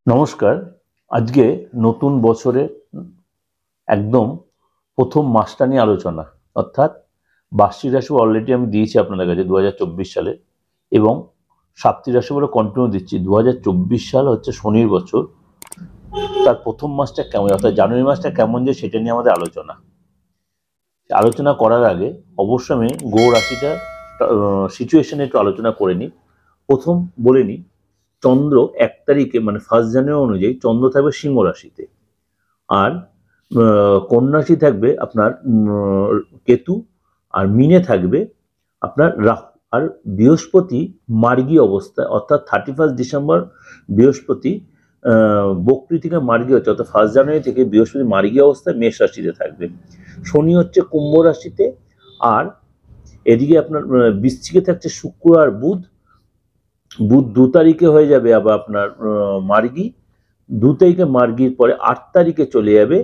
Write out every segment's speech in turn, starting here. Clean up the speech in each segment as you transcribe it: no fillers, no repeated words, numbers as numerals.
নমস্কার। আজকে নতুন বছরে একদম প্রথম মাসটা নিয়ে আলোচনা, অর্থাৎ বার্ষিক রাশি অলরেডি আমি দিয়েছি আপনাদের কাছে 2024 সালে, এবং সাপ্তাহিক রাশি বলে কন্টিনিউ দিচ্ছি। 2024 সাল হচ্ছে শনির বছর, তার প্রথম মাসটা কেমন, অর্থাৎ জানুয়ারি মাসটা কেমন যায় সেটা নিয়ে আমাদের আলোচনা করার আগে অবশ্যই আমি গ্রহ রাশিটা সিচুয়েশনে একটু আলোচনা করে নিই। প্রথম বলে নিই, চন্দ্র 1 তারিখে মানে 1 জানুয়ারি অনুযায়ী চন্দ্র থাকবে সিংহ রাশিতে, আর কন্যা রাশি থাকবে আপনার কেতু, আর মিনে থাকবে আপনার রাহু। আর বৃহস্পতি মার্গী অবস্থায়, অর্থাৎ 31 ডিসেম্বর বৃহস্পতি বক্রী থেকে মার্গী হচ্ছে, অর্থাৎ 1 জানুয়ারি থেকে বৃহস্পতি মার্গী অবস্থায় মেষ রাশিতে থাকবে। শনি হচ্ছে কুম্ভ রাশিতে, আর এদিকে আপনার বৃশ্চিকে থাকছে শুক্র আর বুধ। বুধ 2 তারিখে হয়ে যাবে আবার আপনার মার্গী। 2 তারিখে মার্গীর পরে 8 তারিখে চলে যাবে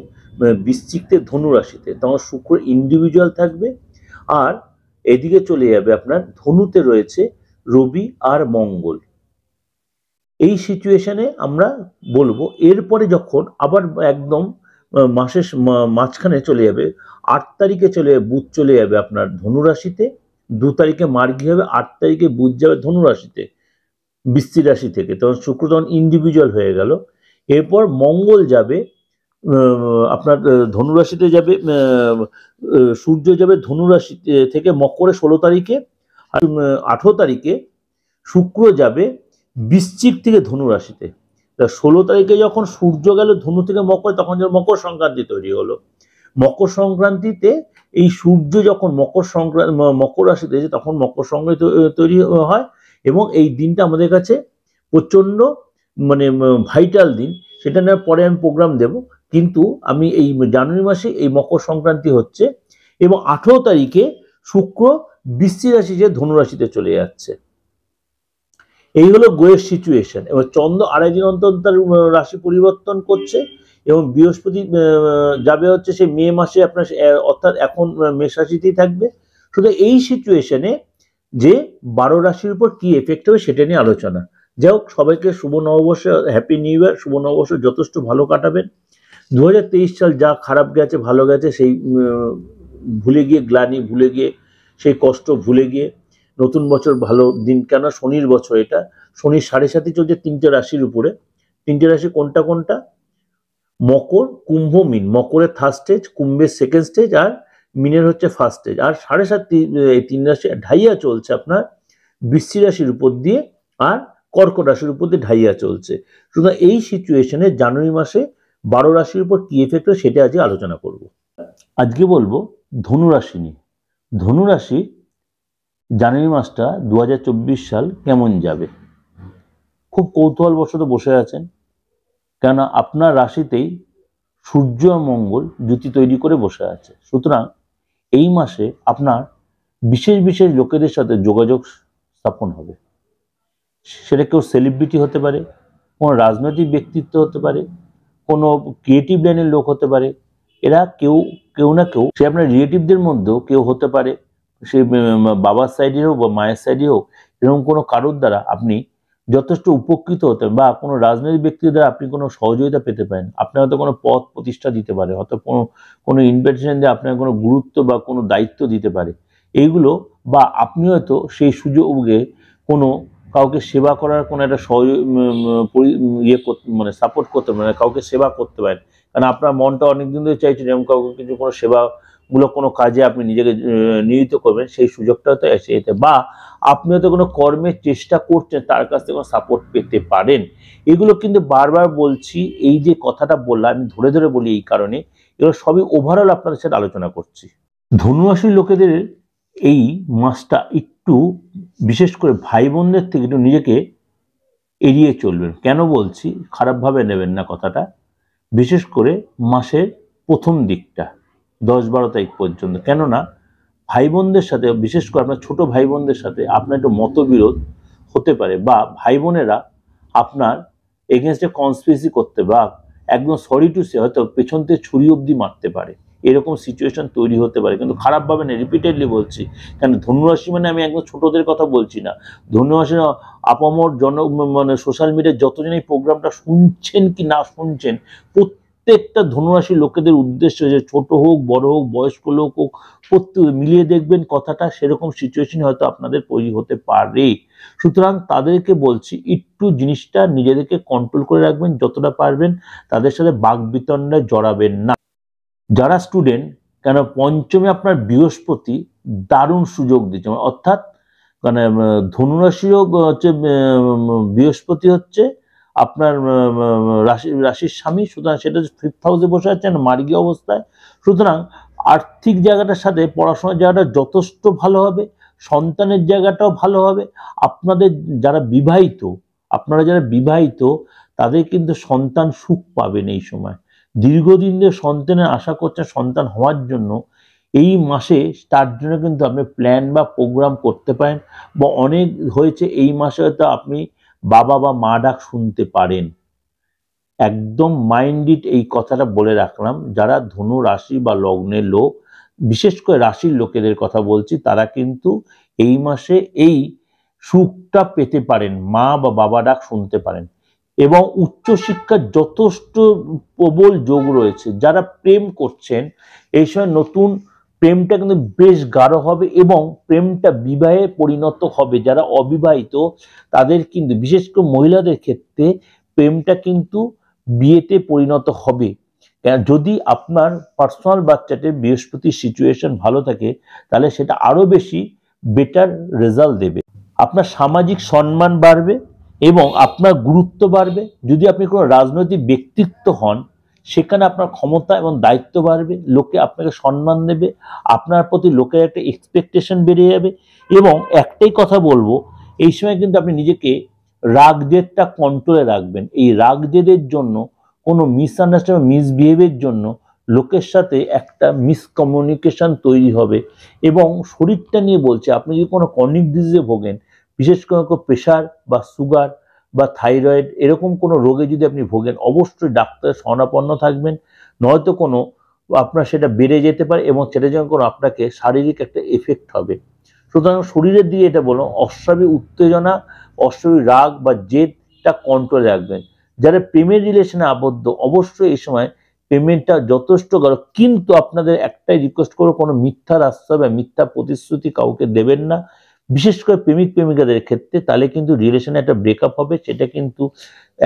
বৃশ্চিকতে ধনু রাশিতে, তখন শুক্র ইন্ডিভিজুয়াল থাকবে। আর এদিকে চলে যাবে আপনার ধনুতে রয়েছে রবি আর মঙ্গল। এই সিচুয়েশনে আমরা বলবো। এরপরে যখন আবার একদম মাসের মাঝখানে চলে যাবে, 8 তারিখে চলে যাবে বুধ, চলে যাবে আপনার ধনু রাশিতে। 2 তারিখে মার্গী হবে, 8 তারিখে বুধ যাবে ধনু রাশিতে বৃশ্চিক রাশি থেকে, তখন শুক্র তখন ইন্ডিভিজুয়াল হয়ে গেল। এরপর মঙ্গল যাবে আপনার ধনু রাশিতে যাবে, সূর্য যাবে ধনু রাশি থেকে মকরে 16 তারিখে, আর 18 তারিখে শুক্র যাবে বৃশ্চিক থেকে ধনু রাশিতে। 16 তারিখে যখন সূর্য গেল ধনু থেকে মকর, তখন যখন মকর সংক্রান্তি তৈরি হলো। মকর সংক্রান্তিতে এই সূর্য যখন মকর রাশিতে, তখন মকর সংক্রান্তি তৈরি হয়, এবং এই দিনটা আমাদের কাছে প্রচন্ড মানে ভাইটাল দিন। সেটা নিয়ে পরে আমি প্রোগ্রাম দেব, কিন্তু আমি এই জানুয়ারি মাসে এই মকর সংক্রান্তি হচ্ছে, এবং 18 তারিখে শুক্র বৃশ্চিক রাশি যে ধনু রাশিতে চলে যাচ্ছে। এই হলো গ্রহের সিচুয়েশন। এবার চন্দ্র 2.5 দিন অন্তর তার রাশি পরিবর্তন করছে, এবং বৃহস্পতি যাবে হচ্ছে সে মে মাসে আপনার, অর্থাৎ এখন মেষ রাশিতেই থাকবে। শুধু এই সিচুয়েশনে যে 12 রাশির উপর কি এফেক্ট হবে সেটা নিয়ে আলোচনা। যাই হোক, সবাইকে শুভ নববর্ষ, হ্যাপি নিউ ইয়ার। শুভ নববর্ষ যথেষ্ট ভালো কাটাবেন। 2023 সাল যা খারাপ গেছে ভালো গেছে সেই ভুলে গিয়ে, গ্লানি ভুলে গিয়ে, সেই কষ্ট ভুলে গিয়ে নতুন বছর ভালো দিন। কেন শনির বছর এটা, শনির 7.5 চলছে 3টে রাশির উপরে। 3টে রাশি কোনটা কোনটা? মকর, কুম্ভ, মিন। মকরের 3rd স্টেজ, কুম্ভের 2nd স্টেজ, আর মিনের হচ্ছে 1st স্টেজ। আর 7.5 এই 3 রাশি ঢাইয়া চলছে আপনার বৃশ্চিক রাশির উপর দিয়ে, আর কর্কট রাশির উপর দিয়ে ঢাইয়া চলছে। সুতরাং এই সিচুয়েশনে জানুয়ারি মাসে 12 রাশির উপর কি এফেক্ট হয় সেটা আজকে আলোচনা করব। আজকে বলবো ধনু রাশি নিয়ে। ধনু রাশি জানুয়ারি মাসটা 2024 সাল কেমন যাবে। খুব কৌতূহলবশত বসে আছেন, কেন আপনার রাশিতেই সূর্য আর মঙ্গল জুতি তৈরি করে বসে আছে। সুতরাং এই মাসে আপনার বিশেষ বিশেষ লোকেদের সাথে যোগাযোগ স্থাপন হবে। সেটা কেউ সেলিব্রিটি হতে পারে, কোনো রাজনৈতিক ব্যক্তিত্ব হতে পারে, কোনো ক্রিয়েটিভ লাইনের লোক হতে পারে। এরা কেউ না কেউ, সে আপনার রিলেটিভদের মধ্যেও কেউ হতে পারে, সে বাবার সাইডে হোক বা মায়ের সাইডে হোক। এরকম কোনো কারোর দ্বারা আপনি যথেষ্ট উপকৃত হতে, বা কোনো রাজনৈতিক ব্যক্তির দ্বারা আপনি কোনো সহযোগিতা পেতে পারেন। আপনার হয়তো কোনো পদ প্রতিষ্ঠা দিতে পারে, হয়তো কোনো ইনভিটেশন দিয়ে আপনার কোনো গুরুত্ব বা কোনো দায়িত্ব দিতে পারে। এইগুলো, বা আপনি হয়তো সেই সুযোগে কোনো কাউকে সেবা করার কোনো একটা মানে সাপোর্ট করতে পারেন, কাউকে সেবা করতে পারেন। কারণ আপনার মনটা অনেকদিন ধরে চাইছেন এরকম কাউকে কিছু কোনো সেবামূলক কোনো কাজে আপনি নিজেকে নিয়োজিত করবেন, সেই সুযোগটা হয়তো এসে, বা আপনি হয়তো কোনো কর্মের চেষ্টা করছেন, তার কাছ থেকে কোনো সাপোর্ট পেতে পারেন। এগুলো কিন্তু বারবার বলছি, এই যে কথাটা বললাম আমি ধরে ধরে বলি এই কারণে, এগুলো সবই ওভারঅল আপনাদের সাথে আলোচনা করছি। ধনুরাশির লোকেদের এই মাসটা একটু, বিশেষ করে ভাই বোনদের থেকে একটু নিজেকে এড়িয়ে চলবেন। কেন বলছি, খারাপভাবে নেবেন না কথাটা। বিশেষ করে মাসের প্রথম দিকটা 10-12 তারিখ পর্যন্ত, কেননা ভাই বোনদের সাথে, বিশেষ করে আপনার ছোট ভাই বোনদের সাথে আপনার একটু মতবিরোধ হতে পারে, বা ভাই বোনেরা আপনার এগেনস্টে কনস্পিরেসি করতে, বা একদম সরি টু সে হয়তো পেছন থেকে ছুরি অবধি মারতে পারে। এরকম সিচুয়েশন তৈরি হতে পারে। কিন্তু খারাপ ভাবে না, রিপিটেডলি বলছি, কারণ ধনুরাশি মানে আমি একদম ছোটদের কথা বলছি না। ধনুরাশি আপামর মানে সোশ্যাল মিডিয়ায় যতজন এই প্রোগ্রামটা শুনছেন কি না শুনছেন, প্রত্যেকটা ধনুরাশি লোকেদের উদ্দেশ্য, যে ছোট হোক বড় হোক বয়স্ক লোক হোক, প্রত্যেক মিলিয়ে দেখবেন কথাটা সেরকম সিচুয়েশন হয়তো আপনাদের তৈরি হতে পারে। সুতরাং তাদেরকে বলছি একটু জিনিসটা নিজেদেরকে কন্ট্রোল করে রাখবেন, যতটা পারবেন তাদের সাথে বাকবিতণ্ডায় জড়াবেন না। যারা স্টুডেন্ট, কেন পঞ্চমে আপনার বৃহস্পতি দারুণ সুযোগ দিচ্ছে, অর্থাৎ মানে ধনুরাশিও হচ্ছে বৃহস্পতি হচ্ছে আপনার রাশির স্বামী, সুতরাং সেটা 5th হাউসে বসে আছেন মার্গী অবস্থায়। সুতরাং আর্থিক জায়গাটার সাথে পড়াশোনার জায়গাটা যথেষ্ট ভালো হবে, সন্তানের জায়গাটাও ভালো হবে। আপনাদের যারা বিবাহিত, আপনারা যারা বিবাহিত তাদের কিন্তু সন্তান সুখ পাবেন এই সময়। দীর্ঘদিন ধরে সন্তানের আশা করছেন, সন্তান হওয়ার জন্য এই মাসে তার জন্য কিন্তু আপনি প্ল্যান বা প্রোগ্রাম করতে পারেন, বা অনেক হয়েছে এই মাসে হয়তো আপনি বাবা বা মা ডাক শুনতে পারেন। একদম মাইন্ডিড এই কথাটা বলে রাখলাম। যারা ধনু রাশি বা লগ্নের লোক, বিশেষ করে রাশির লোকেদের কথা বলছি, তারা কিন্তু এই মাসে এই সুখটা পেতে পারেন, মা বা বাবা ডাক শুনতে পারেন। এবং উচ্চশিক্ষার যথেষ্ট প্রবল যোগ রয়েছে। যারা প্রেম করছেন এই সময় নতুন প্রেমটা কিন্তু বেশ গাঢ় হবে এবং প্রেমটা বিবাহে পরিণত হবে। যারা অবিবাহিত তাদের কিন্তু, বিশেষ করে মহিলাদের ক্ষেত্রে, প্রেমটা কিন্তু বিয়েতে পরিণত হবে। যদি আপনার পার্সোনাল বাচ্চাতে বৃহস্পতির সিচুয়েশন ভালো থাকে তাহলে সেটা আরো বেশি বেটার রেজাল্ট দেবে। আপনার সামাজিক সম্মান বাড়বে এবং আপনার গুরুত্ব বাড়বে। যদি আপনি কোনো রাজনৈতিক ব্যক্তিত্ব হন সেখানে আপনার ক্ষমতা এবং দায়িত্ব বাড়বে, লোকে আপনাকে সম্মান দেবে, আপনার প্রতি লোকের একটা এক্সপেকটেশন বেড়ে যাবে। এবং একটাই কথা বলবো, এই সময় কিন্তু আপনি নিজেকে রাগ জেদটা কন্ট্রোলে রাখবেন। এই রাগ জেদের জন্য, কোনো মিসআন্ডারস্ট্যান্ডিং মিসবিহেভের জন্য লোকের সাথে একটা মিসকমিউনিকেশন তৈরি হবে। এবং শরীরটা নিয়ে বলছে, আপনি যদি কোনো ক্রনিক ডিজিজে ভোগেন, বিশেষ করে প্রেশার বা সুগার বা থাইরয়েড এরকম কোনো রোগে যদি আপনি ভোগেন, অবশ্যই ডাক্তারের শরণাপন্ন থাকবেন, নয়তো কোনো আপনার সেটা বেড়ে যেতে পারে এবং সেটা যখন আপনাকে শারীরিক একটা এফেক্ট হবে। সুতরাং শরীরের দিকে এটা বলো, অস্বাভাবিক উত্তেজনা, অস্বাভাবিক রাগ বা জেদটা কন্ট্রোলে রাখবেন। যারা প্রেমের রিলেশনে আবদ্ধ, অবশ্যই এই সময় পেমেন্টটা যথেষ্ট করো, কিন্তু আপনাদের একটাই রিকোয়েস্ট করো, কোনো মিথ্যার আশ্রয় বা মিথ্যা প্রতিশ্রুতি কাউকে দেবেন না, বিশেষ করে প্রেমিক প্রেমিকাদের ক্ষেত্রে। তাহলে কিন্তু রিলেশনে একটা ব্রেকআপ হবে, সেটা কিন্তু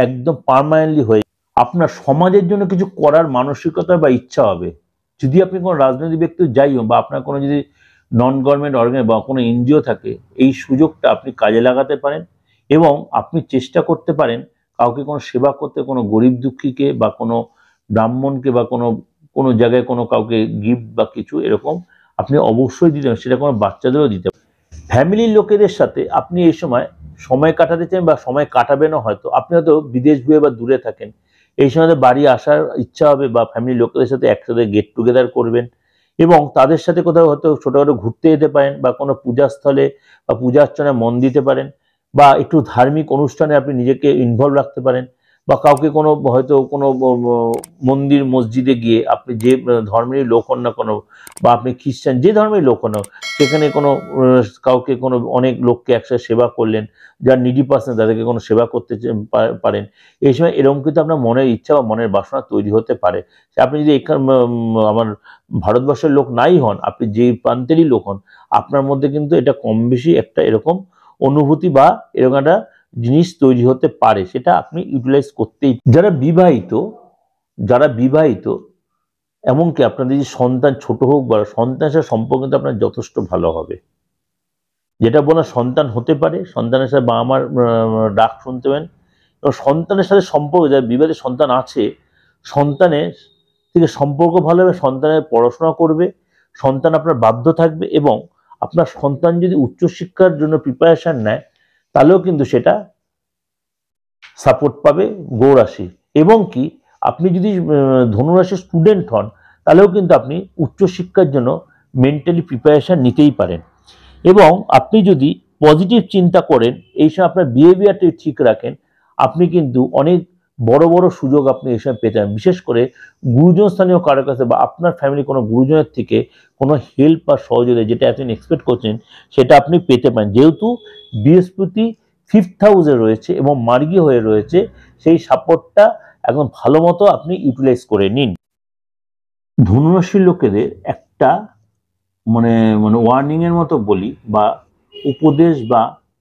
একদম পার্মানেন্টলি হয়ে আপনার সমাজের জন্য কিছু করার মানসিকতা বা ইচ্ছা হবে। যদি আপনি কোনো রাজনৈতিক ব্যক্তি যাই হোক, বা আপনার কোনো যদি নন গভর্নমেন্ট অর্গানাইজেশন বা কোনো এনজিও থাকে, এই সুযোগটা আপনি কাজে লাগাতে পারেন এবং আপনি চেষ্টা করতে পারেন কাউকে কোনো সেবা করতে, কোনো গরিব দুঃখীকে বা কোনো ব্রাহ্মণকে বা কোনো জায়গায় কোনো কাউকে গিফট বা কিছু এরকম আপনি অবশ্যই দিতে পারেন। সেটা কোনো বাচ্চাদেরও দিতে পারেন। ফ্যামিলির লোকেদের সাথে আপনি এই সময় কাটাতে চান বা সময় কাটাবেনও, হয়তো আপনি হয়তো বিদেশ বা দূরে থাকেন, এই সময় বাড়ি আসার ইচ্ছা হবে বা ফ্যামিলির লোকেদের সাথে একসাথে গেট টুগেদার করবেন এবং তাদের সাথে কোথাও হয়তো ছোটখাটো ঘুরতে যেতে পারেন, বা কোনো পূজাস্থলে বা পূজা অর্চনায় মন দিতে পারেন, বা একটু ধার্মিক অনুষ্ঠানে আপনি নিজেকে ইনভলভ রাখতে পারেন, বা কাউকে কোনো হয়তো কোনো মন্দির মসজিদে গিয়ে আপনি যে ধর্মেরই লোক হন না কোনো, বা আপনি খ্রিস্টান যে ধর্মের লোক হন, সেখানে কোনো কাউকে কোনো অনেক লোককে একসাথে সেবা করলেন, যার নিডি পার্সন তাদেরকে কোনো সেবা করতে পারেন। এই সময় এরকম কিন্তু আপনার মনের ইচ্ছা বা মনের বাসনা তৈরি হতে পারে। আপনি যদি এখানে আমার ভারতবর্ষের লোক নাই হন, আপনি যে প্রান্তেরই লোক হন, আপনার মধ্যে কিন্তু এটা কম বেশি একটা এরকম অনুভূতি বা এরকম একটা জিনিস তৈরি হতে পারে, সেটা আপনি ইউটিলাইজ করতেই। যারা বিবাহিত এমনকি আপনাদের যে সন্তান ছোট হোক বড়, সন্তানের সাথে সম্পর্ক কিন্তু আপনার যথেষ্ট ভালো হবে। যেটা বলা সন্তান হতে পারে, সন্তানের সাথে বাবা মার ডাক শুনতে পারেন এবং সন্তানের সাথে সম্পর্ক, যারা বিবাহিত সন্তান আছে, সন্তানের থেকে সম্পর্ক ভালো হবে, সন্তানের পড়াশোনা করবে, সন্তান আপনার বাধ্য থাকবে এবং আপনার সন্তান যদি উচ্চশিক্ষার জন্য প্রিপারেশন নেয় তাহলেও কিন্তু সেটা সাপোর্ট পাবে গো রাশি। এবং কি আপনি যদি ধনুরাশির স্টুডেন্ট হন তাহলেও কিন্তু আপনি উচ্চশিক্ষার জন্য মেন্টালি প্রিপারেশন নিতেই পারেন। এবং আপনি যদি পজিটিভ চিন্তা করেন, এই সময় আপনার বিহেভিয়ারটি ঠিক রাখেন, আপনি কিন্তু অনেক বড় বড় সুযোগ আপনি এই সময় পেতে পারেন। বিশেষ করে গুরুজন স্থানীয় কারোর কাছে বা আপনার ফ্যামিলি কোনো গুরুজনের থেকে কোনো হেল্প বা সহযোগিতা যেটা আপনি এক্সপেক্ট করছেন সেটা আপনি পেতে পারেন। যেহেতু বৃহস্পতি 5th হাউসে রয়েছে এবং মার্গী হয়ে রয়েছে, সেই সাপোর্টটা একদম ভালো মতো আপনি ইউটিলাইজ করে নিন। ধনু রাশির লোকেদের একটা মানে মানে ওয়ার্নিং এর মতো বলি বা উপদেশ বা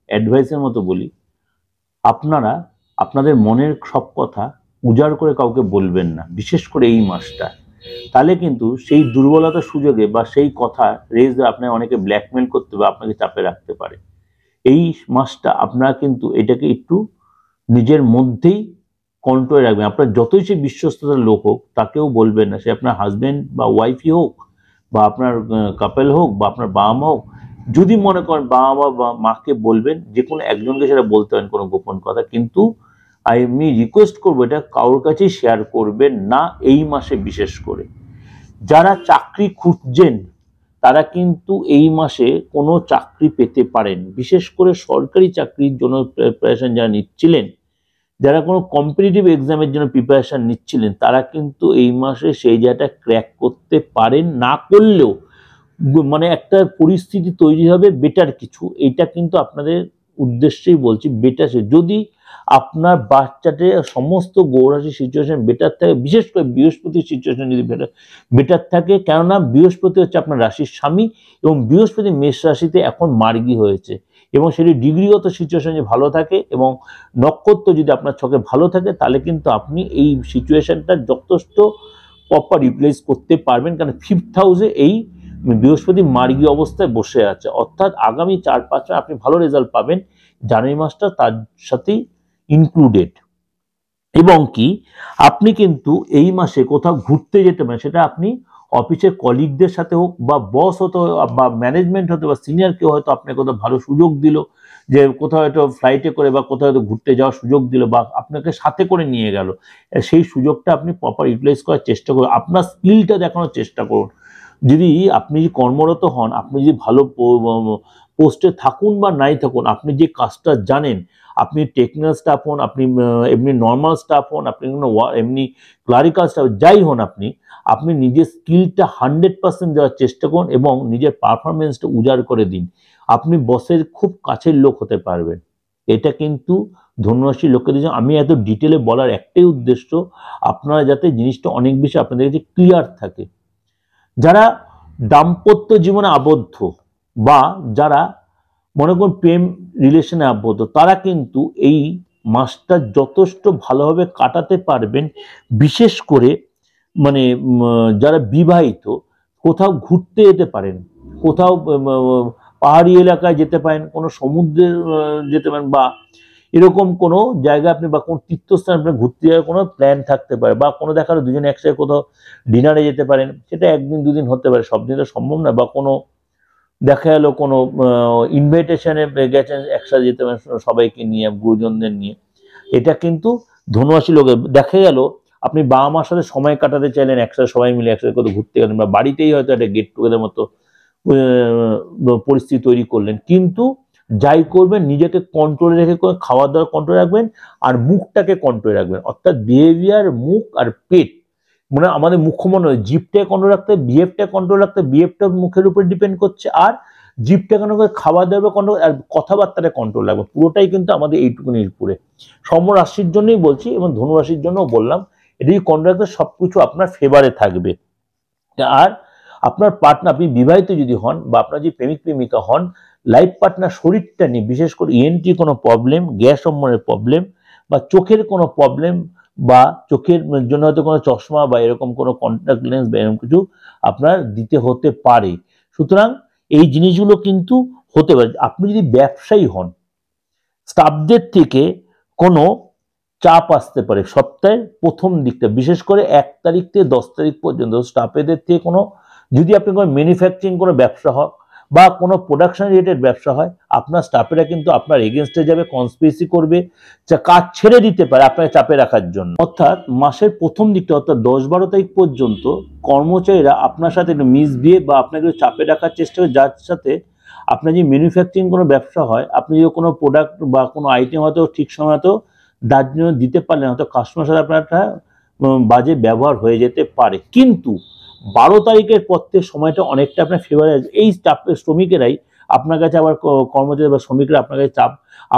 অ্যাডভাইসের মতো বলি, আপনারা আপনাদের মনের সব কথা উজাড় করে কাউকে বলবেন না, বিশেষ করে এই মাসটা। তাহলে কিন্তু সেই দুর্বলতার সুযোগে বা সেই কথা রেজ আপনার অনেকে ব্ল্যাকমেল করতে বা আপনাকে চাপে রাখতে পারে। এই মাসটা আপনারা কিন্তু এটাকে একটু নিজের মধ্যেই কন্ট্রোলে রাখবেন। আপনার যতই সে বিশ্বস্ততার লোক হোক তাকেও বলবেন না, সে আপনার হাজবেন্ড বা ওয়াইফই হোক বা আপনার কাপেল হোক বা আপনার বাবা মা হোক। যদি মনে করেন বাবা মা বা মাকে বলবেন, যে কোনো একজনকে সেটা বলতে পারেন কোনো গোপন কথা, কিন্তু আমি রিকোয়েস্ট করবো এটা কারোর কাছেই শেয়ার করবেন না এই মাসে। বিশেষ করে যারা চাকরি খুঁজছেন তারা কিন্তু এই মাসে কোনো চাকরি পেতে পারেন। বিশেষ করে সরকারি চাকরির জন্য প্রিপারেশন যারা নিচ্ছিলেন, যারা কোনো কম্পিটিটিভ এক্সামের জন্য প্রিপারেশন নিচ্ছিলেন, তারা কিন্তু এই মাসে সেই জায়গাটা ক্র্যাক করতে পারেন। না করলেও মানে একটা পরিস্থিতি তৈরি হবে বেটার কিছু, এটা কিন্তু আপনাদের উদ্দেশ্যেই বলছি। বেটার যদি আপনার বাচ্চাতে সমস্ত গৌরাশি সিচুয়েশন বেটার থাকে, বিশেষ করে বৃহস্পতির সিচুয়েশন যদি বেটার থাকে, কেননা বৃহস্পতি হচ্ছে আপনার রাশির স্বামী এবং বৃহস্পতি মেষ রাশিতে এখন মার্গী হয়েছে এবং সেটি ডিগ্রিগত সিচুয়েশন যদি ভালো থাকে এবং নক্ষত্র যদি আপনার ছকে ভালো থাকে, তাহলে কিন্তু আপনি এই সিচুয়েশনটা যথেষ্ট প্রপার ইউটিলাইজ করতে পারবেন। কারণ 5th হাউসে এই বৃহস্পতি মার্গী অবস্থায় বসে আছে, অর্থাৎ আগামী 4-5 মাস আপনি ভালো রেজাল্ট পাবেন। জানুয়ারি মাসটা তার সাথেই ইনক্লুডেড। এবং কি আপনি কিন্তু এই মাসে কোথাও ঘুরতে যেতে পারেন, সেটা আপনি অফিসের কলিগদের সাথে হোক বা বস হতে বা ম্যানেজমেন্ট হতে বা সিনিয়র কেউ হয়তো আপনাকে কোথাও ভালো সুযোগ দিল, যে কোথাও হয়তো ফ্লাইটে করে বা কোথাও হয়তো ঘুরতে যাওয়ার সুযোগ দিল বা আপনাকে সাথে করে নিয়ে গেল। সেই সুযোগটা আপনি প্রপার ইউটিলাইজ করার চেষ্টা করুন, আপনার স্কিলটা দেখানোর চেষ্টা করুন। যদি আপনি কর্মরত হন, আপনি যদি ভালো পোস্টে থাকুন বা নাই থাকুন, আপনি যে কাজটা জানেন, আপনি টেকনিক্যাল স্টাফ হন, আপনি এমনি নর্মাল স্টাফ হন, আপনি এমনি ক্লারিক্যাল স্টাফ যাই হন, আপনি নিজের স্কিলটা 100% দেওয়ার চেষ্টা করুন এবং নিজের পারফরমেন্সটা উজাড় করে দিন। আপনি বসের খুব কাছের লোক হতে পারবেন। এটা কিন্তু ধনুরাশির লোকেদের জন্য আমি এত ডিটেলে বলার একটাই উদ্দেশ্য, আপনারা যাতে জিনিসটা অনেক বেশি আপনাদের কাছে ক্লিয়ার থাকে। যারা দাম্পত্য জীবনে আবদ্ধ বা যারা মনে করুন প্রেম রিলেশনে আবদ্ধ, তারা কিন্তু এই মাসটা যথেষ্ট ভালোভাবে কাটাতে পারবেন। বিশেষ করে মানে যারা বিবাহিত, কোথাও ঘুরতে যেতে পারেন, কোথাও পাহাড়ি এলাকায় যেতে পারেন, কোনো সমুদ্রে যেতে পারেন বা এরকম কোনো জায়গা আপনি বা কোনো তীর্থস্থান আপনার ঘুরতে যাওয়ার কোনো প্ল্যান থাকতে পারে, বা কোনো দেখার দুজনে একসাথে কোথাও ডিনারে যেতে পারেন। সেটা একদিন দুদিন হতে পারে, সব দিন তো সম্ভব না। বা কোনো দেখা গেল কোনো ইনভাইটেশনে গেছেন, একসাথে যেতে পারেন সবাইকে নিয়ে, গুরুজনদের নিয়ে। এটা কিন্তু ধনুরাশি লোকের দেখা গেল আপনি বাবা মার সাথে সময় কাটাতে চাইলেন, একসাথে সবাই মিলে একসাথে কোথাও ঘুরতে গেলেন বা বাড়িতেই হয়তো একটা গেট টুগেদার মতো পরিস্থিতি তৈরি করলেন। কিন্তু যাই করবেন নিজেকে কন্ট্রোলে রেখে খাওয়া দাওয়া কন্ট্রোলে রাখবেন আর মুখটাকে কন্ট্রোলে রাখবেন, অর্থাৎ বিহেভিয়ার, মুখ আর পেট, মানে আমাদের মুখ্য মনে হয় জিভটাকে কন্ট্রোল রাখতে, বিহেভটা কন্ট্রোল রাখতে, বিহেভটা মুখের উপর ডিপেন্ড করছে, আর জিভটা কেন করে খাওয়া দাওয়া কন্ট্রোল আর কথাবার্তাটা কন্ট্রোল রাখবে। পুরোটাই কিন্তু আমাদের এইটুকুনির উপরে। সম রাশির জন্যই বলছি এবং ধনু রাশির জন্যও বললাম, এটি কন্ট্রোল রাখতে সবকিছু আপনার ফেভারে থাকবে। আর আপনার পার্টনার, আপনি বিবাহিত যদি হন বা আপনার যে প্রেমিক প্রেমিকা হন, লাইফ পার্টনার শরীরটা নিয়ে, বিশেষ করে ইএনটি কোনো প্রবলেম, গ্যাস অম্বলের প্রবলেম বা চোখের কোনো প্রবলেম বা চোখের জন্য হয়তো কোনো চশমা বা এরকম কোনো কন্ট্যাক্ট লেন্স বা এরকম কিছু আপনার দিতে হতে পারে। সুতরাং এই জিনিসগুলো কিন্তু হতে পারে। আপনি যদি ব্যবসায়ী হন, স্টাফদের থেকে কোনো চাপ আসতে পারে সপ্তাহের প্রথম দিকটা, বিশেষ করে 1 তারিখ থেকে 10 তারিখ পর্যন্ত স্টাফেদের থেকে কোনো, যদি আপনি কোনো ম্যানুফ্যাকচারিং কোনো ব্যবসা হয় বা কোনো প্রোডাকশন রিলেটেড ব্যবসা হয়, আপনার স্টাফেরা কিন্তু আপনার এগেনস্টে যাবে, কনস্পিরেসি করবে, কাজ ছেড়ে দিতে পারে আপনাকে চাপে রাখার জন্য। অর্থাৎ মাসের প্রথম দিকটা অর্থাৎ 10-12 তারিখ পর্যন্ত কর্মচারীরা আপনার সাথে একটু মিসবিহেভ বা আপনাকে চাপে রাখার চেষ্টা করে, যার সাথে আপনার যে ম্যানুফ্যাকচারিং কোনো ব্যবসা হয়, আপনি যদি কোনো প্রোডাক্ট বা কোনো আইটেম হয়তো ঠিক সময় হয়তো তার জন্য দিতে পারলে হয়তো কাস্টমার সাথে আপনার একটা বাজে ব্যবহার হয়ে যেতে পারে। কিন্তু 12 তারিখের পর থেকে সময়টা অনেকটা আপনার ফেভারে আসবে। এই শ্রমিকেরাই আপনার কাছে আবার কর্মচারী বা শ্রমিকরা আপনার কাছে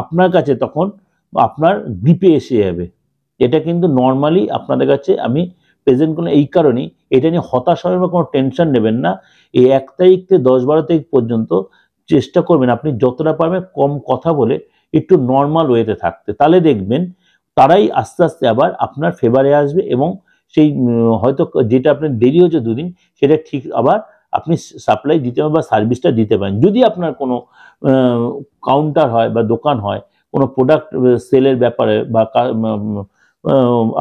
আপনার কাছে তখন আপনার গ্রিপে এসে যাবে। এটা কিন্তু নর্মালি আপনাদের কাছে আমি প্রেজেন্ট করলাম এই কারণেই। এটা নিয়ে হতাশ হওয়ার বা কোনো টেনশন নেবেন না। এই 1 তারিখ থেকে 10-12 তারিখ পর্যন্ত চেষ্টা করবেন আপনি যতটা পারবেন কম কথা বলে একটু নর্মাল ওয়েতে থাকতে। তাহলে দেখবেন তারাই আস্তে আস্তে আবার আপনার ফেভারে আসবে এবং সেই হয়তো যেটা আপনার দেরি হচ্ছে 2 দিন সেটা ঠিক আবার আপনি সাপ্লাই দিতে পারেন বা সার্ভিসটা দিতে পারেন। যদি আপনার কোনো কাউন্টার হয় বা দোকান হয়, কোনো প্রোডাক্ট সেলের ব্যাপারে বা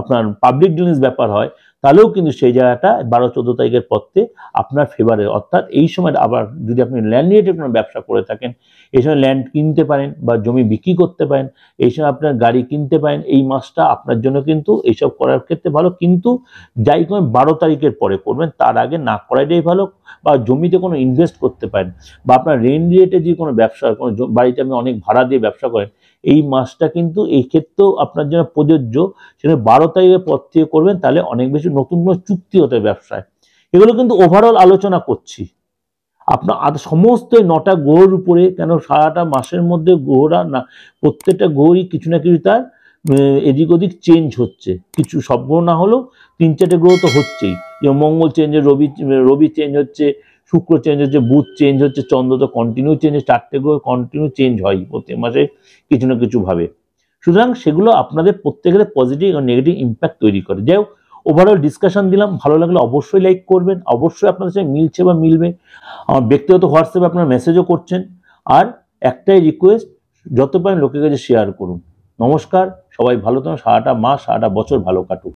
আপনার পাবলিক ডিলিংস ব্যাপার হয়, তাহলেও কিন্তু সেই জায়গাটা 12-14 তারিখের পর থেকে আপনার ফেভারে। অর্থাৎ এই সময় আবার যদি আপনি ল্যান্ড রিলেটেড কোনো ব্যবসা করে থাকেন, এই সময় ল্যান্ড কিনতে পারেন বা জমি বিক্রি করতে পারেন, এই সময় আপনার গাড়ি কিনতে পারেন। এই মাসটা আপনার জন্য কিন্তু এইসব করার ক্ষেত্রে ভালো। কিন্তু যাই করেন 12 তারিখের পরে করবেন, তার আগে না করাটাই ভালো। বা জমিতে কোনো ইনভেস্ট করতে পারেন বা আপনার রেন্ট রিলেটেড যে কোনো ব্যবসা, কোনো বাড়িতে আপনি অনেক ভাড়া দিয়ে ব্যবসা করেন, এই মাসটা কিন্তু এই ক্ষেত্রেও আপনার জন্য প্রযোজ্য। সেটা 12 তারিখের পর থেকে করবেন, তাহলে অনেক বেশি নতুন কোনো চুক্তি হতে ব্যবসায়। এগুলো কিন্তু ওভারঅল আলোচনা করছি। আপনার সমস্ত 9টা গ্রহের উপরে, কেন সারাটা মাসের মধ্যে গ্রহরা না প্রত্যেকটা গ্রহই কিছু না কিছু তার এদিক ওদিক চেঞ্জ হচ্ছে। কিছু সব গ্রহ না হলেও 3-4টে গ্রহ তো হচ্ছেই। যেমন মঙ্গল চেঞ্জ, রবি চেঞ্জ হচ্ছে, শুক্র চেঞ্জ হচ্ছে, বুধ চেঞ্জ হচ্ছে, চন্দ্র তো কন্টিনিউ চেঞ্জ, 4টে গ্রহ কন্টিনিউ চেঞ্জ হয় প্রত্যেক মাসে কিছু না কিছু ভাবে। সুতরাং সেগুলো আপনাদের প্রত্যেকের পজিটিভ এবং নেগেটিভ ইম্প্যাক্ট তৈরি করে। যাই হোক, ওভারঅল ডিসকাশন দিলাম। ভালো লাগলে অবশ্যই লাইক করবেন। অবশ্যই আপনাদের সাথে মিলছে বা মিলবে। আমার ব্যক্তিগত হোয়াটসঅ্যাপে আপনারা মেসেজও করছেন। আর একটাই রিকোয়েস্ট, যত পারেন লোকের কাছে শেয়ার করুন। নমস্কার, সবাই ভালো থাকুন, সারাটা মাস সারাটা বছর ভালো কাটুক।